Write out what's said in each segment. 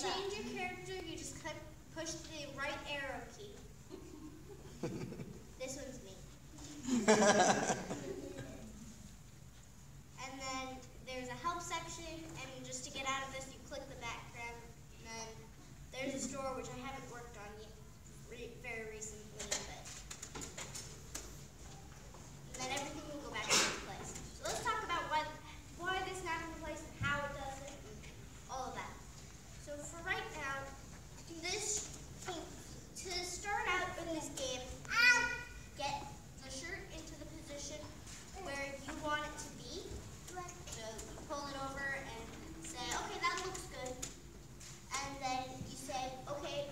change your character, you just push the right arrow key. This one's me. And then there's a help section, and just to get out of this, you click the background. And then there's a store, which I haven't worked on yet, very recently, but and then everything will go back into place. So let's talk about why this snaps into place and how it does it and all of that. So for right now, to start out in this game, get the shirt into the position where you want it to be. So you pull it over and say, okay, that looks good. And then you say, okay,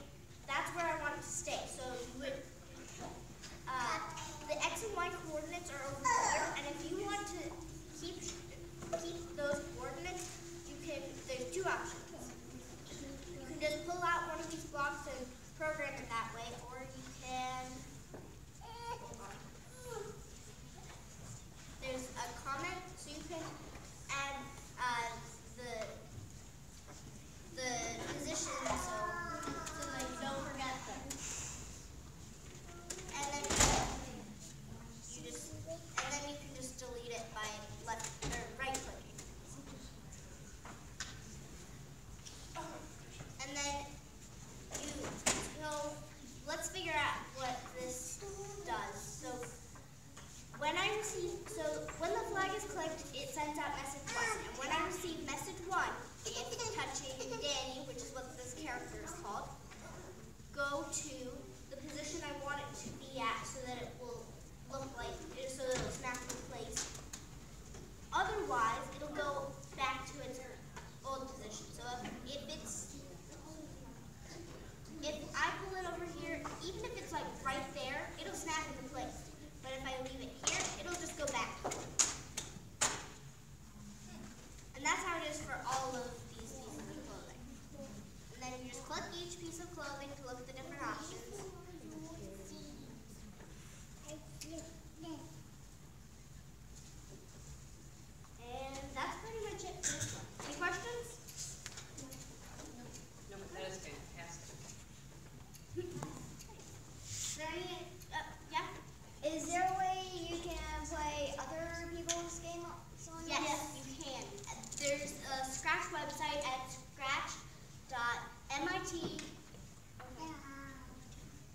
that's where I want it to stay. So you would, the X and Y coordinates are over here, and if you want to keep those coordinates, there's two options. You can just pull out one of these blocks and program it that way, or you can, there's a comment, so you can add the position so that you don't forget them. And then you can just delete it by left or right clicking. And then let's figure out what this does. So when the flag is clicked, it sends out message 1. And when I receive message 1, if touching Danny, which is what this character is called, go to the position I want it to be at so that it will look like, so that it'll snap in place. Otherwise, it'll go back to its old position. So if I pull it over here, even if it's like right there, it'll snap into place. But if I leave it here, it'll just go back. And that's how it is for all of these pieces of clothing. And then you just click each piece of clothing to look at the different options. And that's pretty much it for this one. Any questions? No, that is fantastic. Yeah? Is there a way you can play other people's games on this? Yes, you can. There's a Scratch website at scratch.mit.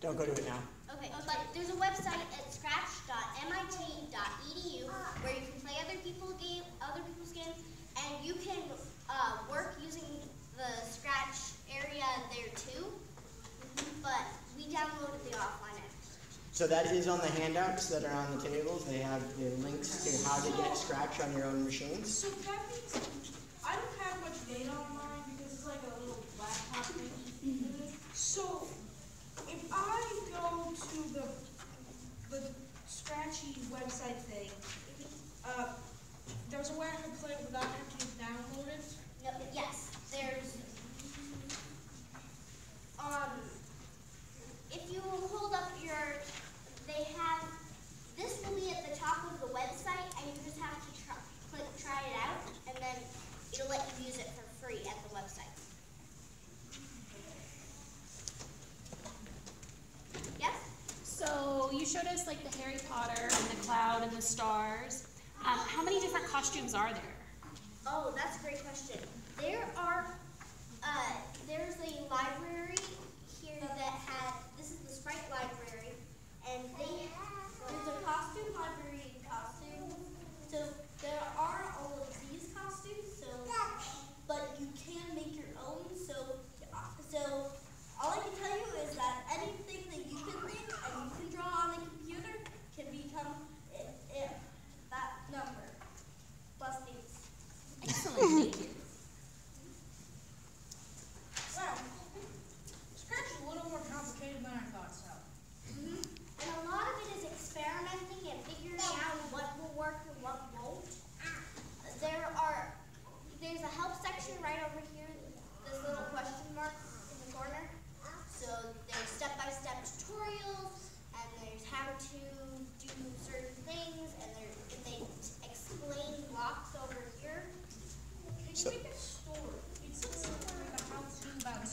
Don't go to it now. Okay, but there's a website at scratch.mit.edu where you can play other people's games, and you can work using the Scratch area there too. But we downloaded the offline app. So that is on the handouts that are on the tables. They have the links to how to get Scratch on your own machines. So that means I don't have much data online because it's like a little laptop thing. So if I go to the Scratchy website thing, there's a way I can play it without having to download it? Yes, there's if you hold up this will be at the top of the website, and you just have to click try it out, and then it'll let you use it for free at the website. Yes? So you showed us like the Harry Potter and the cloud and the stars. How many different costumes are there? Oh, that's a great question. There's a library here that this is the Sprite library, and there's a costume library costume. So there are all of these costumes, but you can make your own. So all I can tell you is that anything that you can think and you can draw on the computer can become that number plus 8. Excellent, thank you. Wow. Scratch is a little more complicated than I thought so. And a lot of it is experimenting and figuring out what will work and what won't. There's a help section right over here, this little question mark in the corner. So there's step-by-step tutorials, and there's how to do certain things, and they explain blocks over here. Can you make a story? It says somewhere in the how-to about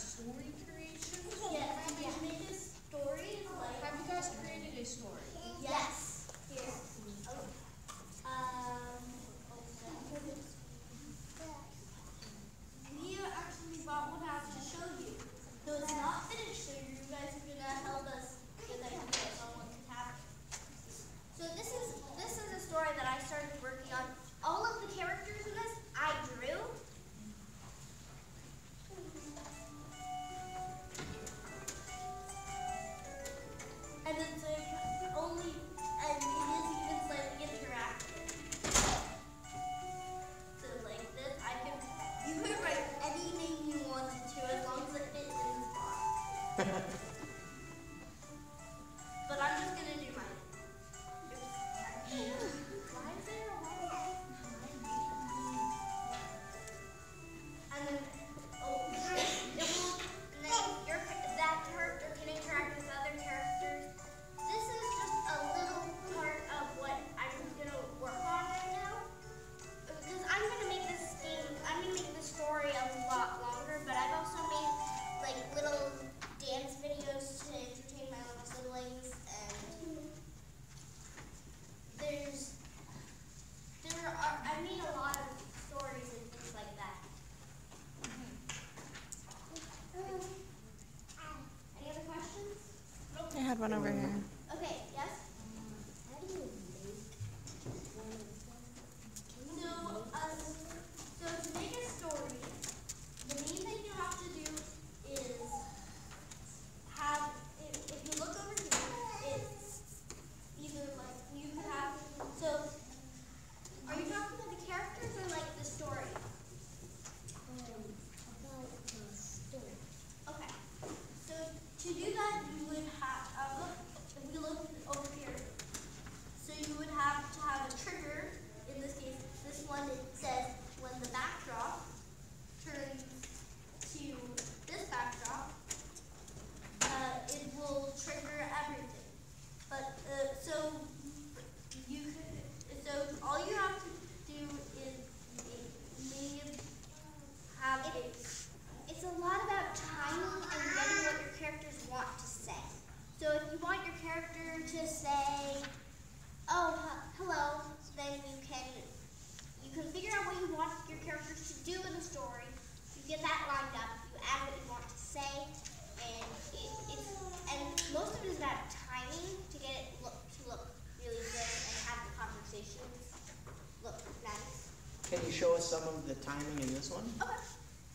us some of the timing in this one? Okay.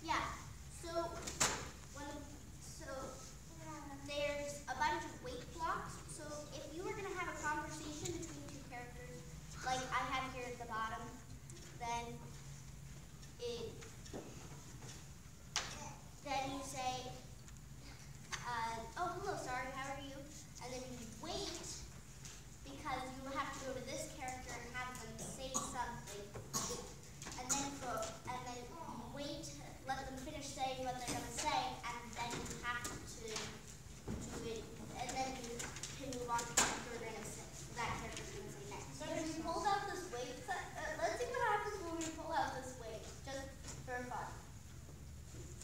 Yeah. So there's a bunch of wait blocks. So if you were gonna have a conversation between two characters, like I have here at the bottom, then you say, oh hello, sorry, how are you? And then you wait because you will have to go to this character and have them say something. And then you wait, let them finish saying what they're gonna say, and then you have to do it, and then you can move on to what you're gonna say. That character's gonna say next. So if we pulled out this weight, let's see what happens when we pull out this weight, just for fun.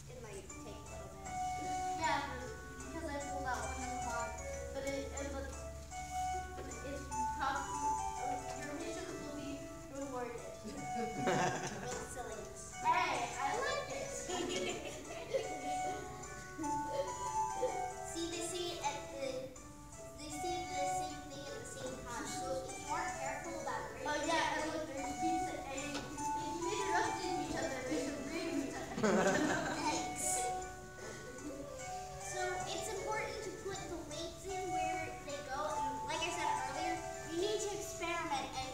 It might take a little bit. Yeah, because I pulled out one of the box, but it's probably, your patience will be rewarded. With silliness. Hey, I like this. See, they see the same thing at the same time. So if you aren't careful about it, oh yeah, and look, there's pizza and if you interrupted each other, they agree with each other. Thanks. So it's important to put the weights in where they go, and like I said earlier, you need to experiment and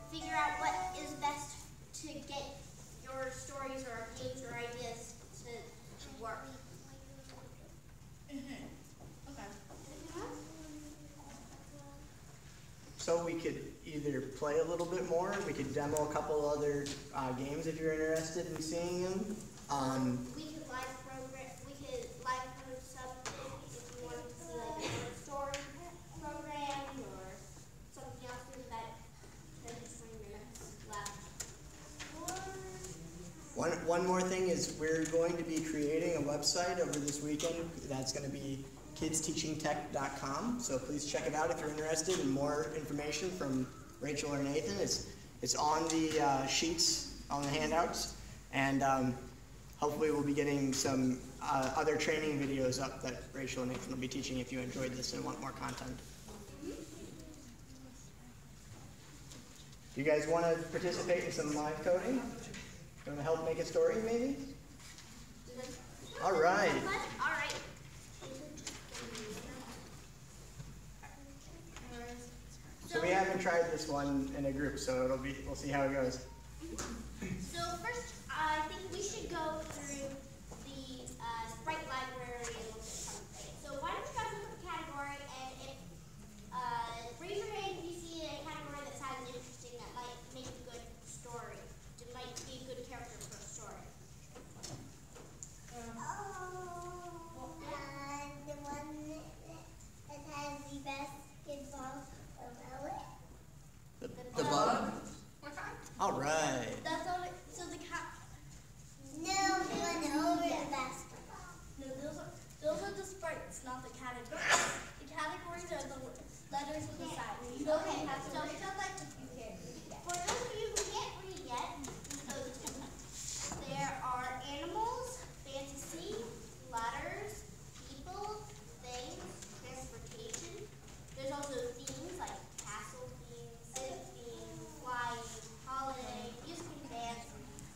figure out what is best to get your stories or games or ideas to work. Okay. So we could either play a little bit more, we could demo a couple other games if you're interested in seeing them. We could live post something if you wanted to see like a story program or something else. There's about 10 to 20 minutes left. One more thing is we're going to be creating a website over this weekend that's going to be KidsTeachingTech.com. So please check it out if you're interested in more information from Rachel or Nathan. It's on the sheets, on the handouts, and hopefully we'll be getting some other training videos up that Rachel and Nathan will be teaching if you enjoyed this and want more content. Do you guys want to participate in some live coding? You want to help make a story, maybe? All right. All right. So we haven't tried this one in a group, so we'll see how it goes. So first, I think we should go through the Sprite library and look at something. So why don't you guys look at the category, and if raise your hand if you see a category that sounds interesting that might make a good story. It might be a good character for a story. The one that has the best kids' The bug? All right. That's all. So the No, the one over the best. No, those are the sprites, not the categories. The categories are the letters on the side. You don't have to read them like you can. For those of you who can't read yet, there are animals, fantasy, letters, people, things, transportation. There's also themes like castle themes, city themes, flying, holiday, music and dance,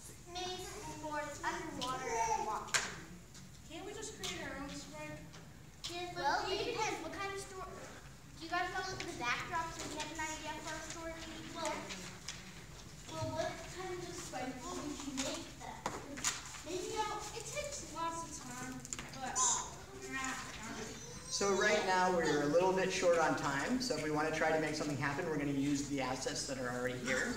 space, sports, underwater, and walking. Can't we just create our own sprite? Well, it depends. What kind of story? Do you guys want to look at the backdrop so you have an idea for a story? Well, what kind of sprite would you make that? Maybe It takes lots of time, but So right now we're a little bit short on time, so if we want to try to make something happen, we're going to use the assets that are already here.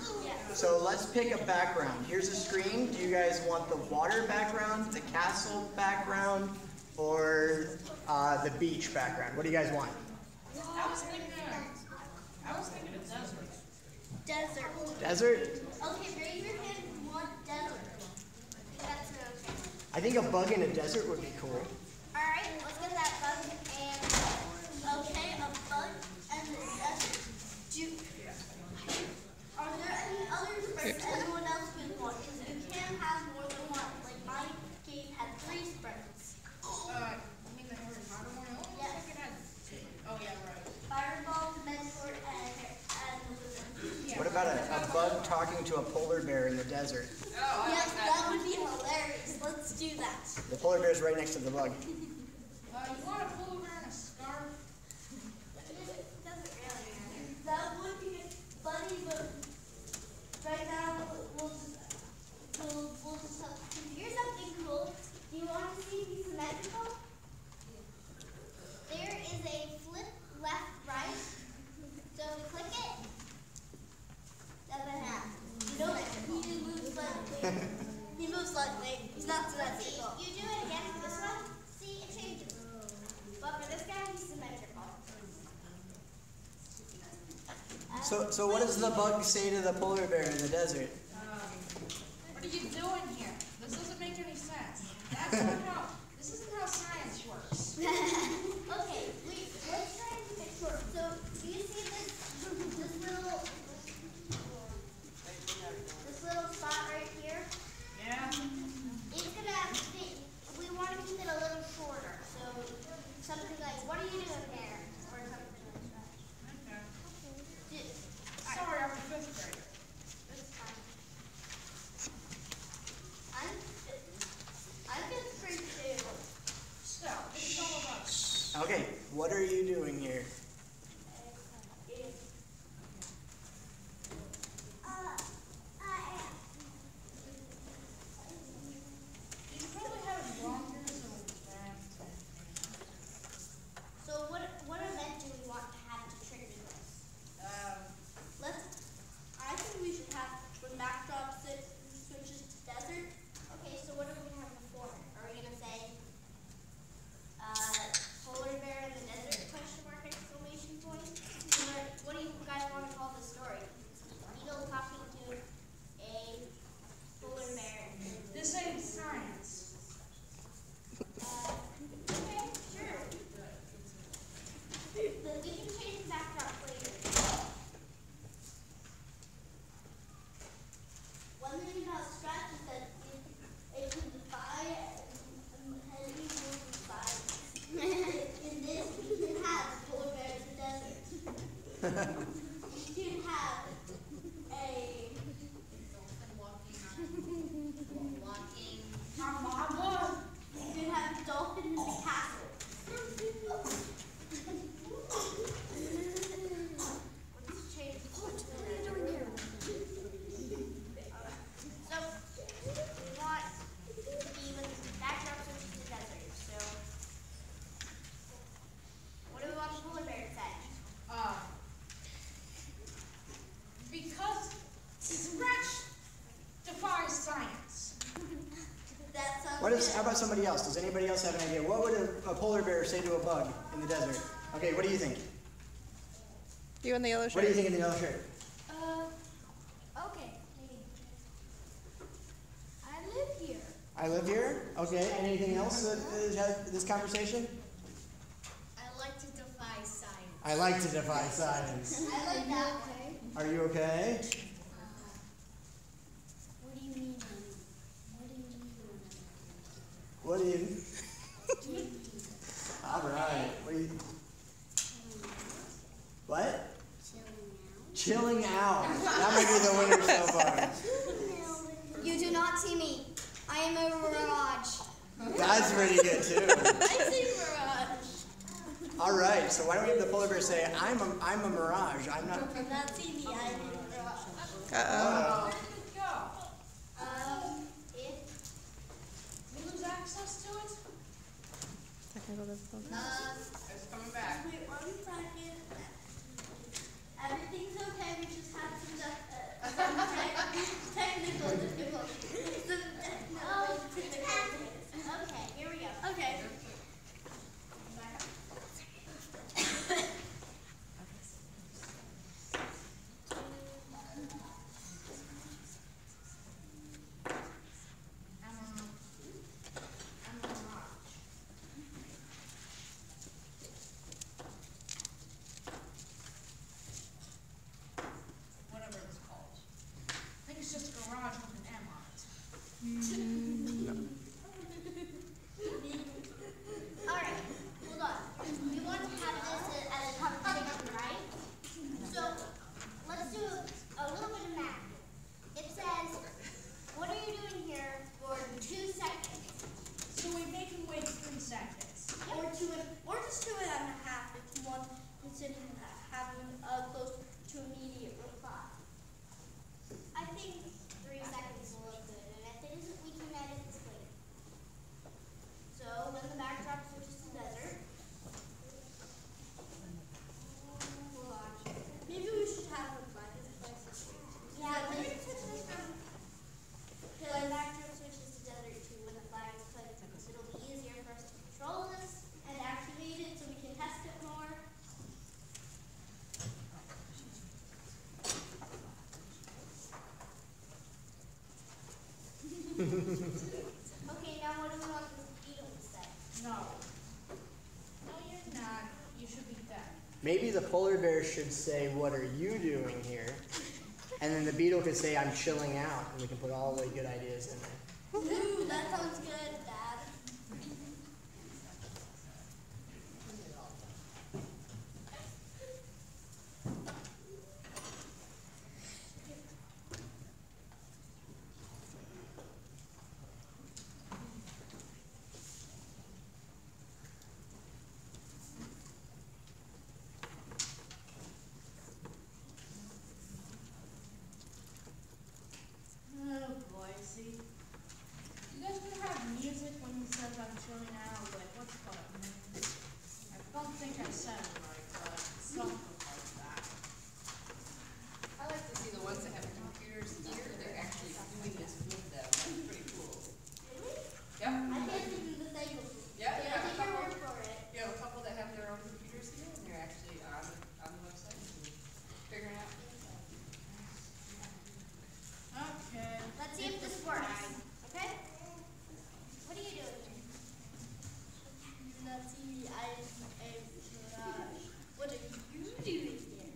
So let's pick a background. Here's a screen. Do you guys want the water background, the castle background, or the beach background? What do you guys want? I was thinking of desert. desert. Desert? Okay, raise your hand if you want desert. That's okay. I think a bug in a desert would be cool. Alright, let's get that bug and okay, a bug and the desert. Are there any other sprites anyone else could want? Because you can have more than one. Like my game had 3 sprites. You mean the Harry Potter one? Yes. I think it had 2. Oh yeah, right. Fireball, mentor, and the wizard. What about a bug talking to a polar bear in the desert? Oh, I do that. The polar bear is right next to the bug. You want a polar bear in a scarf? It doesn't really matter. That would be funny, but right now we'll just here's something cool. Do you want to see the symmetrical? There is a flip left, right. So if we click it, doesn't happen. You know, he moves slightly. He moves slightly. He's not symmetrical. You do it again for this one. See, it changes. But for this guy, he's symmetrical. So what does the bug say to the polar bear in the desert? What are you doing here? This doesn't make any sense. This isn't how science works. Okay, let's try and make it short. So, do you see this little spot right here? Yeah. It's gonna be, we want to keep it a little shorter. So, something like, what are you doing here? Or something like that. Okay. Sorry, I'm a fifth grader. That's fine. I'm fifth grade too. Still, this is all about you. Okay, what are you doing here? You probably have longer than that. So what event do we want to have to trigger this? I think we should have when backdrop switches to desert. Okay, so what are we gonna have before? Are we gonna say polar bear in the desert ? Exclamation point. What do you guys want to call the story? Eagle talking to a polar bear. This ain't science. Okay, sure. We can change the backdrop later. One thing about Scratch is that it can defy and heavy rules of science. In this, we can have polar bears in the desert. We can have a we can have dolphin in the castle. Let's change the switch. What are you doing here? So, we want even backdrop switch to the desert. So, what do we want the polar bear to say? Because Scratch defies science. That sounds What is? good. How about somebody else? Does anybody else have an idea? What would a polar bear say to a bug in the desert? Okay, what do you think? You in the yellow What do shirt. you think in the yellow shirt? Okay. I live here. I live here. Okay. Anything else that has this conversation? I like to defy science. I like to defy science. I like that one. Are you okay? What do you mean? What do you mean? What do you? All right. What do you? What? Chilling out. That might be the winner so far. You do not see me. I am a mirage. That's pretty good too. I see mirage. All right. So why don't we have the polar bear say, "I'm a mirage. I'm not." Not see me. I see mirage. Uh-oh. Where did it go? If We lose access to it? Technical difficulty. It's coming back. wait 1 second. Everything's okay. We just have some technical difficulties. Okay, here we go. Okay. Whatever it's called. I think it's just a garage with an M on it. All right, hold on. We want to have this as a conversation, right? So let's do a little bit of math. It says, what are you doing here for 2 seconds? Okay, now what do we want this beetle to say? No. No, you're not. You should be dead. Maybe the polar bear should say, "What are you doing here?" And then the beetle could say, "I'm chilling out," and we can put all the good ideas in there. Ooh, that sounds good, Dad. Oh boy, see. You guys can have music when he says I'm chilling out, but what's it called? I don't think I said it right, but something like that. I like to see the ones that have computers here, they're actually doing this with them. That's pretty cool. Really? Yep. I can't do the thing. Yeah, Can I take your word for it? You have a couple that have their own computers here, and they're actually on the website and figuring out. Okay. Let's see if this works. Okay? What are you doing here? Let's see. What are you doing here?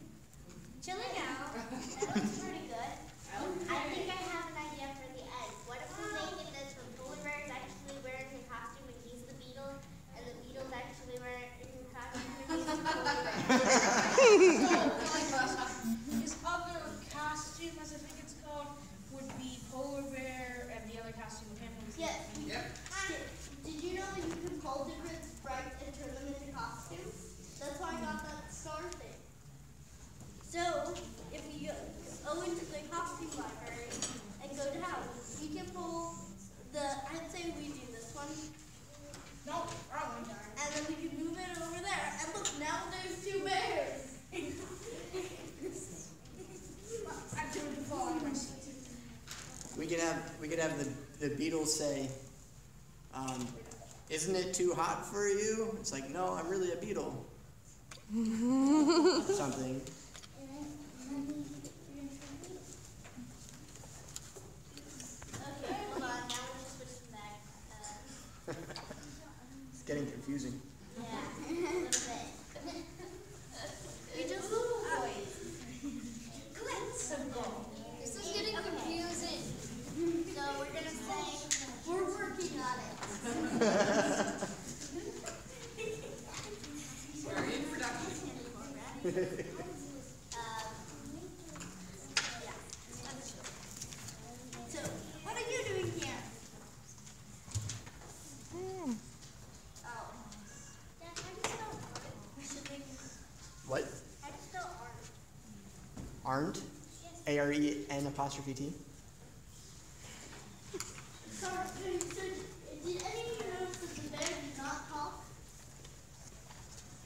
Chilling out. That looks pretty good. I think I have an idea for the end. What if we make it this where Polar Bear is actually wearing a costume and he's the beetle, and the beetle's actually wearing a costume and he's the Polar Bear? His other costume, as I think it's called, would be Polar Bear, and the other costume with him was Yes. Yep. Did you know that you can pull different sprites and turn them into costumes? That's how I got that star thing. So, if you go into the costume library and go down, you can pull I'd say we do this one, Nope, wrong one. and then we can move it over there. And look, now there's two bears. I'm doing the fall on my seat. We could have the Beatles say, "Isn't it too hot for you?" It's like, "No, I'm really a beetle." Something. Okay, hold on. Now we're just switching back. It's getting confusing. Yeah, a little bit. We just little boys. This is getting confusing. So we're gonna say we're working on it. We're in production. Yeah. So what are you doing here? Oh. Dad, how do you spell art? What? How do you spell art? Aren't? AREN''T. So, did any of you notice that the bear did not talk?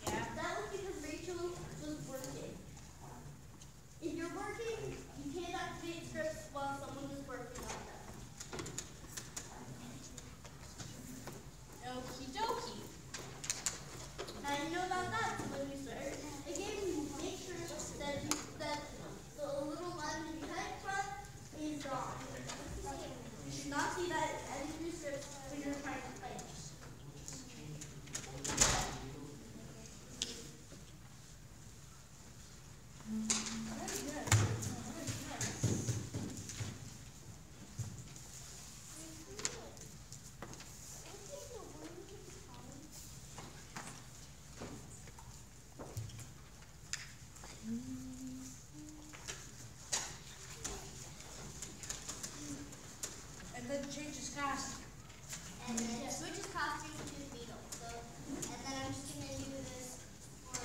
Yeah. That was because Rachel was working. If you're working, you can't activate scripts while someone is working on them. Okie dokie. Now you know about that when you start. Again, make sure that the little line that you type from is on. You should not see that in any of your scripts when you're trying to play. And then change his costume. And then switch his costume to the beetle. So, and then I'm just gonna do this for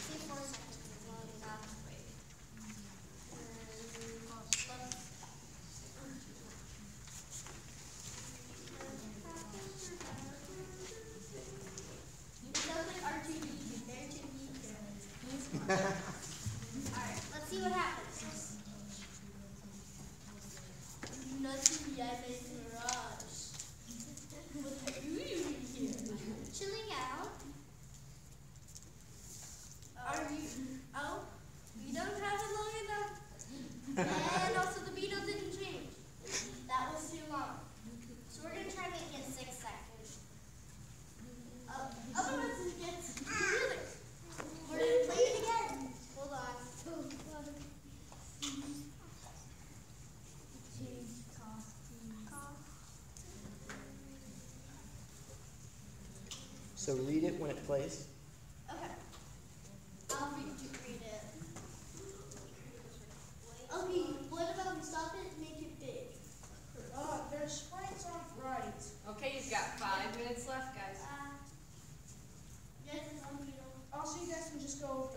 see 4 seconds is long enough. Wait. It sounds like R2D. They're 2D. Alright, let's see what happens. Nothing yet makes me rush. What are you doing here? Chilling out. So read it when it plays. Okay. I'll read it. Okay, what about we stop it and make it big? Their sprites aren't right. Okay, you've got 5 minutes left, guys. Yes, it's on you. Also, you guys can just go